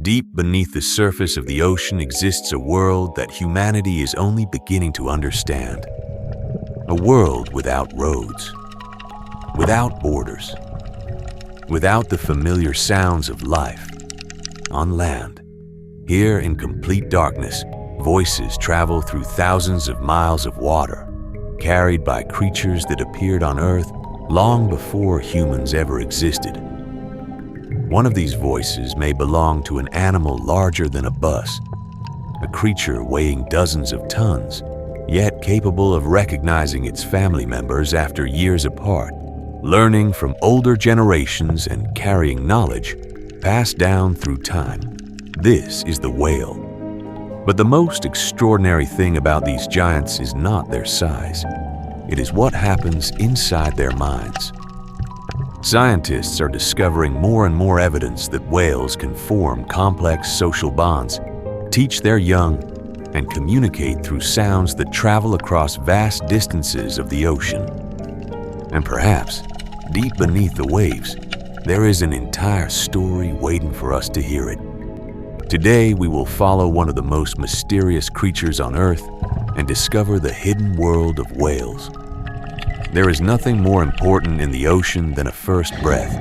Deep beneath the surface of the ocean exists a world that humanity is only beginning to understand. A world without roads, without borders, without the familiar sounds of life. On land, here in complete darkness, voices travel through thousands of miles of water, carried by creatures that appeared on Earth long before humans ever existed. One of these voices may belong to an animal larger than a bus, a creature weighing dozens of tons, yet capable of recognizing its family members after years apart, learning from older generations and carrying knowledge passed down through time. This is the whale. But the most extraordinary thing about these giants is not their size. It is what happens inside their minds. Scientists are discovering more and more evidence that whales can form complex social bonds, teach their young, and communicate through sounds that travel across vast distances of the ocean. And perhaps, deep beneath the waves, there is an entire story waiting for us to hear it. Today, we will follow one of the most mysterious creatures on Earth and discover the hidden world of whales. There is nothing more important in the ocean than a first breath.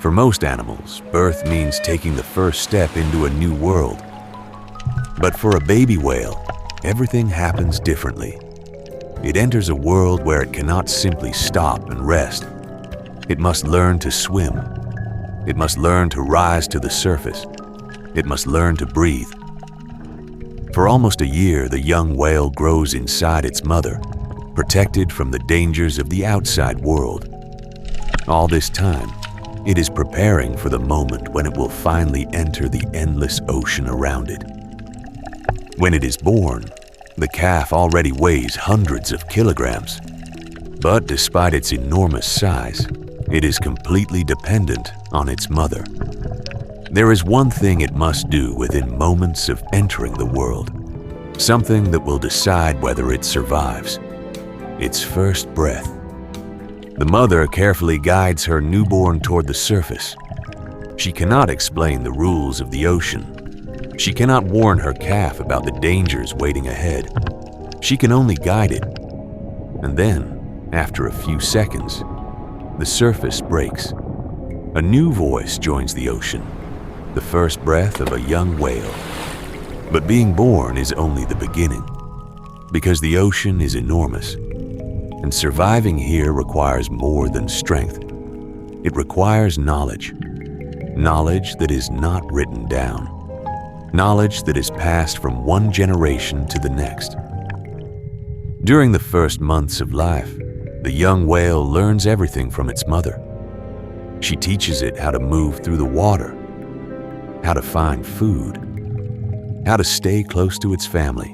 For most animals, birth means taking the first step into a new world. But for a baby whale, everything happens differently. It enters a world where it cannot simply stop and rest. It must learn to swim. It must learn to rise to the surface. It must learn to breathe. For almost a year, the young whale grows inside its mother, protected from the dangers of the outside world. All this time, it is preparing for the moment when it will finally enter the endless ocean around it. When it is born, the calf already weighs hundreds of kilograms. But despite its enormous size, it is completely dependent on its mother. There is one thing it must do within moments of entering the world, something that will decide whether it survives. Its first breath. The mother carefully guides her newborn toward the surface. She cannot explain the rules of the ocean. She cannot warn her calf about the dangers waiting ahead. She can only guide it. And then, after a few seconds, the surface breaks. A new voice joins the ocean, the first breath of a young whale. But being born is only the beginning, because the ocean is enormous. And surviving here requires more than strength. It requires knowledge. Knowledge that is not written down. Knowledge that is passed from one generation to the next. During the first months of life, the young whale learns everything from its mother. She teaches it how to move through the water, how to find food, how to stay close to its family,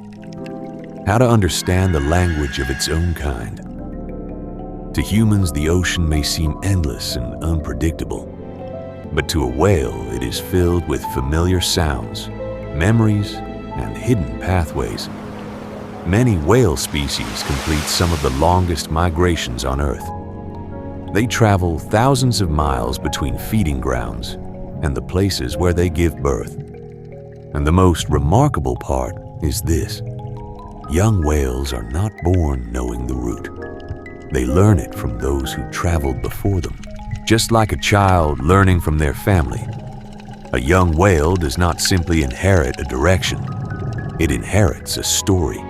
how to understand the language of its own kind. To humans, the ocean may seem endless and unpredictable, but to a whale, it is filled with familiar sounds, memories, and hidden pathways. Many whale species complete some of the longest migrations on Earth. They travel thousands of miles between feeding grounds and the places where they give birth. And the most remarkable part is this: young whales are not born knowing the route. They learn it from those who traveled before them, just like a child learning from their family. A young whale does not simply inherit a direction, it inherits a story.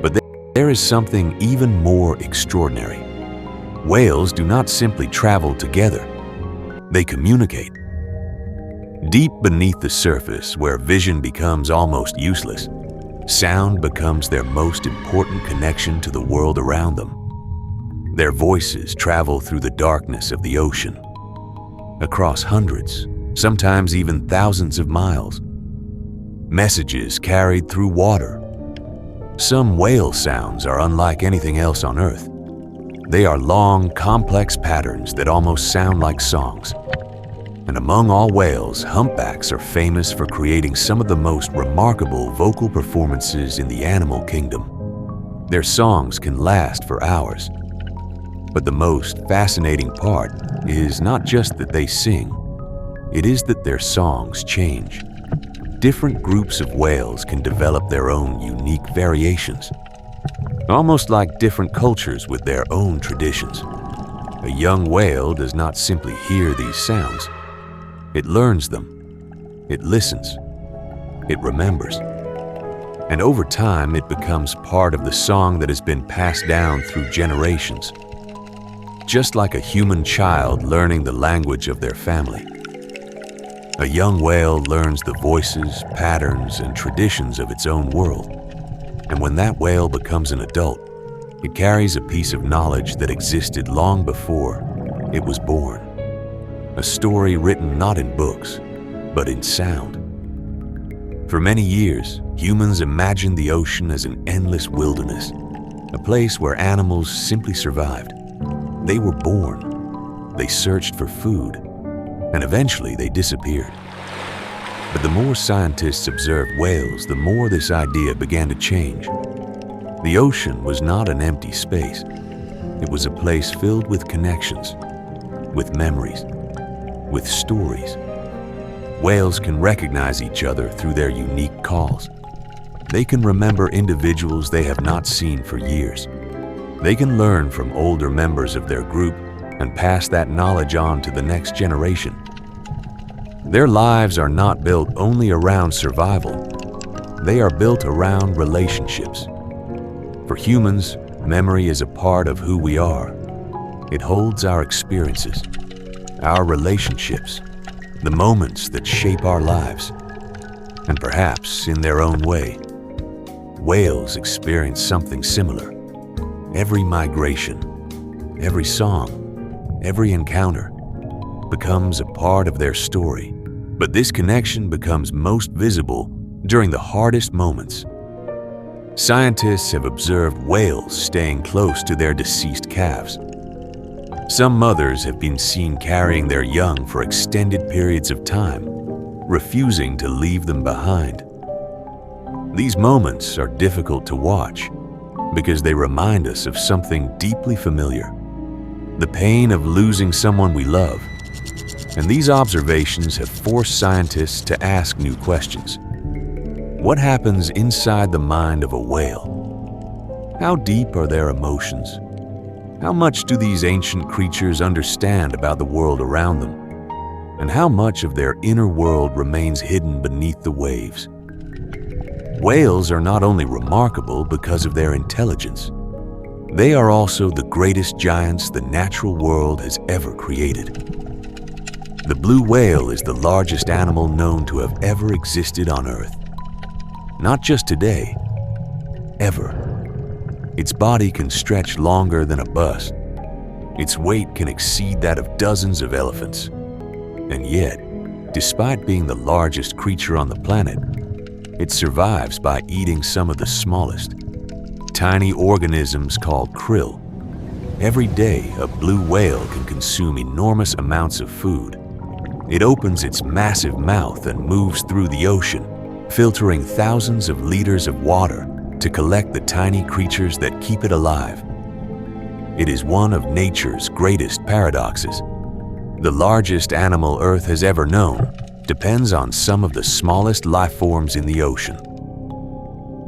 But there is something even more extraordinary. Whales do not simply travel together, they communicate. Deep beneath the surface, where vision becomes almost useless, sound becomes their most important connection to the world around them. Their voices travel through the darkness of the ocean, across hundreds, sometimes even thousands of miles. Messages carried through water. Some whale sounds are unlike anything else on Earth. They are long, complex patterns that almost sound like songs. And among all whales, humpbacks are famous for creating some of the most remarkable vocal performances in the animal kingdom. Their songs can last for hours. But the most fascinating part is not just that they sing. It is that their songs change. Different groups of whales can develop their own unique variations, almost like different cultures with their own traditions. A young whale does not simply hear these sounds. It learns them. It listens. It remembers. And over time, it becomes part of the song that has been passed down through generations, just like a human child learning the language of their family. A young whale learns the voices, patterns, and traditions of its own world. And when that whale becomes an adult, it carries a piece of knowledge that existed long before it was born. A story written not in books, but in sound. For many years, humans imagined the ocean as an endless wilderness, a place where animals simply survived. They were born, they searched for food, and eventually they disappeared. But the more scientists observed whales, the more this idea began to change. The ocean was not an empty space. It was a place filled with connections, with memories, with stories. Whales can recognize each other through their unique calls. They can remember individuals they have not seen for years. They can learn from older members of their group and pass that knowledge on to the next generation. Their lives are not built only around survival. They are built around relationships. For humans, memory is a part of who we are. It holds our experiences, our relationships, the moments that shape our lives. And perhaps, in their own way, whales experience something similar. Every migration, every song, every encounter becomes a part of their story. But this connection becomes most visible during the hardest moments. Scientists have observed whales staying close to their deceased calves. Some mothers have been seen carrying their young for extended periods of time, refusing to leave them behind. These moments are difficult to watch because they remind us of something deeply familiar, the pain of losing someone we love. And these observations have forced scientists to ask new questions. What happens inside the mind of a whale? How deep are their emotions? How much do these ancient creatures understand about the world around them? And how much of their inner world remains hidden beneath the waves? Whales are not only remarkable because of their intelligence, they are also the greatest giants the natural world has ever created. The blue whale is the largest animal known to have ever existed on Earth. Not just today, ever. Its body can stretch longer than a bus. Its weight can exceed that of dozens of elephants. And yet, despite being the largest creature on the planet, it survives by eating some of the smallest, tiny organisms called krill. Every day, a blue whale can consume enormous amounts of food. It opens its massive mouth and moves through the ocean, filtering thousands of liters of water to collect the tiny creatures that keep it alive. It is one of nature's greatest paradoxes. The largest animal Earth has ever known depends on some of the smallest life forms in the ocean.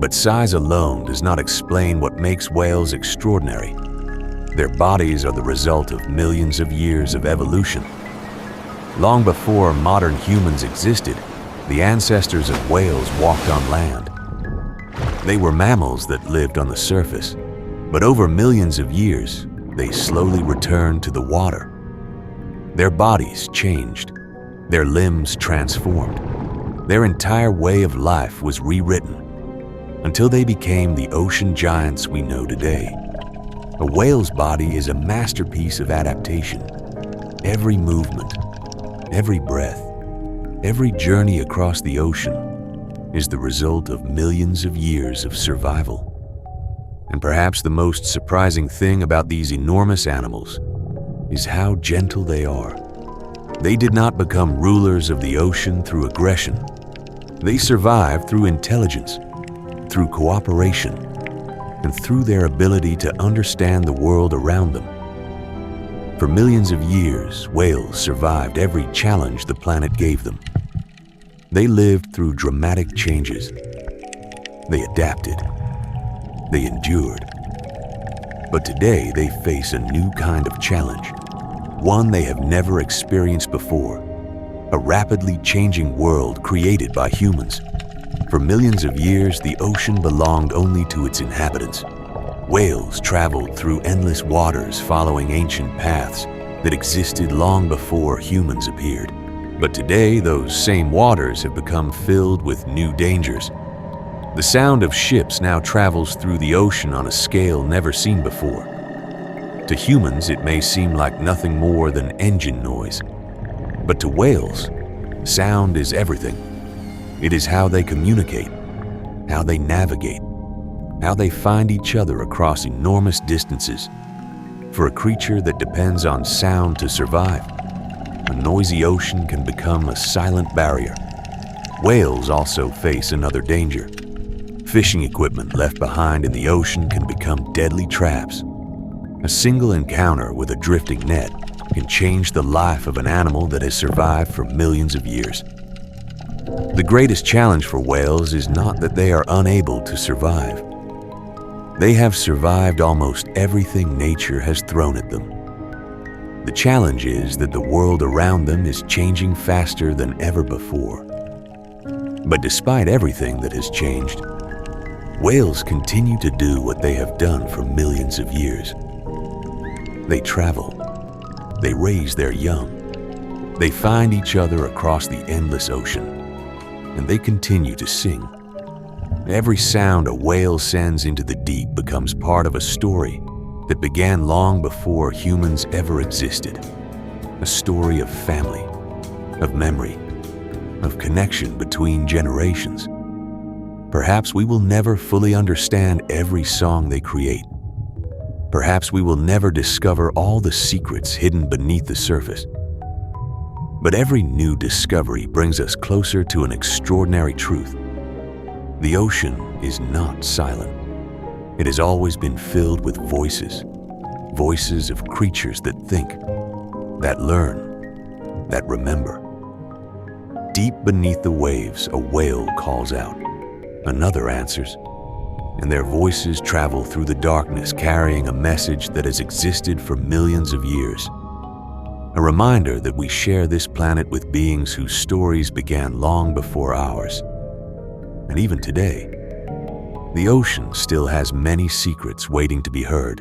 But size alone does not explain what makes whales extraordinary. Their bodies are the result of millions of years of evolution. Long before modern humans existed, the ancestors of whales walked on land. They were mammals that lived on the surface, but over millions of years, they slowly returned to the water. Their bodies changed, their limbs transformed, their entire way of life was rewritten, until they became the ocean giants we know today. A whale's body is a masterpiece of adaptation. Every movement, every breath, every journey across the ocean is the result of millions of years of survival. And perhaps the most surprising thing about these enormous animals is how gentle they are. They did not become rulers of the ocean through aggression. They survived through intelligence, through cooperation, and through their ability to understand the world around them. For millions of years, whales survived every challenge the planet gave them. They lived through dramatic changes. They adapted. They endured. But today they face a new kind of challenge, one they have never experienced before, a rapidly changing world created by humans. For millions of years, the ocean belonged only to its inhabitants. Whales traveled through endless waters following ancient paths that existed long before humans appeared. But today, those same waters have become filled with new dangers. The sound of ships now travels through the ocean on a scale never seen before. To humans, it may seem like nothing more than engine noise. But to whales, sound is everything. It is how they communicate, how they navigate, how they find each other across enormous distances. For a creature that depends on sound to survive, a noisy ocean can become a silent barrier. Whales also face another danger. Fishing equipment left behind in the ocean can become deadly traps. A single encounter with a drifting net can change the life of an animal that has survived for millions of years. The greatest challenge for whales is not that they are unable to survive. They have survived almost everything nature has thrown at them. The challenge is that the world around them is changing faster than ever before. But despite everything that has changed, whales continue to do what they have done for millions of years. They travel. They raise their young. They find each other across the endless ocean. And they continue to sing. Every sound a whale sends into the deep becomes part of a story that began long before humans ever existed. A story of family, of memory, of connection between generations. Perhaps we will never fully understand every song they create. Perhaps we will never discover all the secrets hidden beneath the surface. But every new discovery brings us closer to an extraordinary truth. The ocean is not silent. It has always been filled with voices, voices of creatures that think, that learn, that remember. Deep beneath the waves, a whale calls out. Another answers, and their voices travel through the darkness carrying a message that has existed for millions of years. A reminder that we share this planet with beings whose stories began long before ours. And even today, the ocean still has many secrets waiting to be heard.